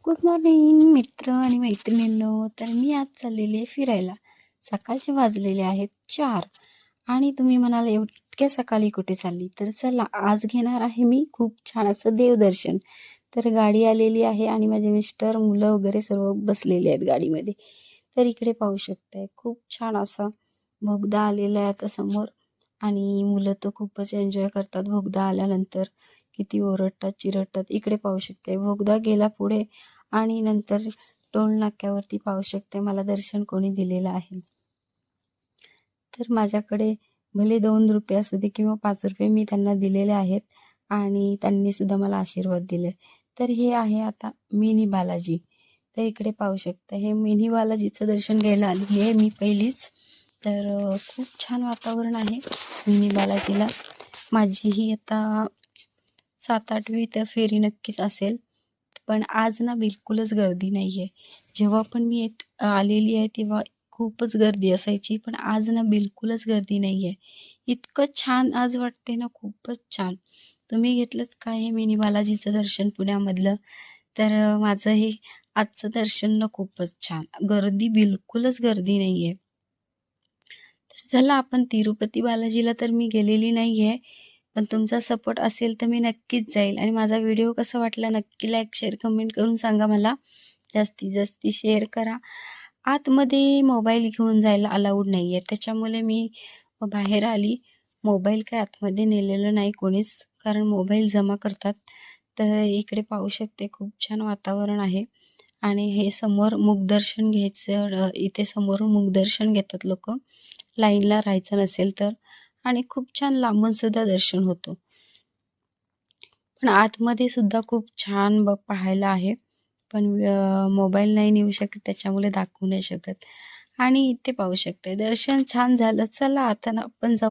Good morning मित्र आणि मैत्रिणींनो. तर मी आज चाललेली आहे फिरायला. सकाळचे वाजलेले आहेत 4 आणि तुम्ही म्हणाल इतक्या सकाळी कुठे चालली? तर चला आज घेणार आहे मी खूप छान असं देवदर्शन. तर गाडी आलेली आहे आणि माझे मिस्टर, मुलं वगैरे सर्व बसलेले आहेत गाडीमध्ये. तर इकडे पाहू शकताय खूप छान असा बोगदा आलेला आहे आता समोर आणि मुलं तर खूपच एन्जॉय करतात बोगदा आल्यानंतर. किती ओरडतात, चिरडतात. इकडे पाहू शकते बोगदा गेला पुढे आणि नंतर टोल नाक्यावरती पाहू शकते मला दर्शन कोणी दिलेलं आहे. तर माझ्याकडे भले ₹2 असू दे किंवा ₹5 मी त्यांना दिलेले आहेत आणि त्यांनी सुद्धा मला आशीर्वाद दिले. तर हे आहे आता मिनी बालाजी. तर इकडे पाहू शकता हे मिनी बालाजीचं दर्शन घ्यायला आली आहे मी पहिलीच. तर खूप छान वातावरण आहे मिनी बालाजीला. माझीही आता 7-8वी तर फेरी नक्कीच असेल. पण आज ना बिलकुलच गर्दी नाही आहे. जेव्हा पण मी आलेली आहे तेव्हा खूपच गर्दी असायची. पण आज ना बिलकुलच गर्दी नाही आहे. इतकं छान आज वाटते ना, खूपच छान. तुम्ही घेतलंत का हे मिनी बालाजीचं दर्शन पुण्यामधलं? तर माझं हे आजचं दर्शन ना खूपच छान. बिलकुलच गर्दी नाही आहे. तर चला आपण तिरुपती बालाजीला तर मी गेलेली नाही आहे. पण तुमचा सपोर्ट असेल तर मी नक्कीच जाईल आणि माझा व्हिडिओ कसा वाटला नक्की लाईक, शेअर, कमेंट करून सांगा मला. जास्तीत जास्त शेअर करा. आतमध्ये मोबाईल घेऊन जायला अलाउड नाही आहे. त्याच्यामुळे मी बाहेर आली. मोबाईल काय आतमध्ये नेलेलं नाही कोणीच, कारण मोबाईल जमा करतात. तर इकडे पाहू शकते खूप छान वातावरण आहे आणि हे समोर मुखदर्शन घ्यायचं. इथे समोरून मुखदर्शन घेतात लोकं, लाईनला राहायचं नसेल तर. आणि खूप छान लांबून सुद्धा दर्शन होतं. पण आतमध्ये सुद्धा खूप छान पाहायला आहे. पण मोबाईल नाही नेऊ शकत त्याच्यामुळे दाखवू नाही शकत. आणि इथे पाहू शकते दर्शन छान झालं. चला आता आपण जाऊ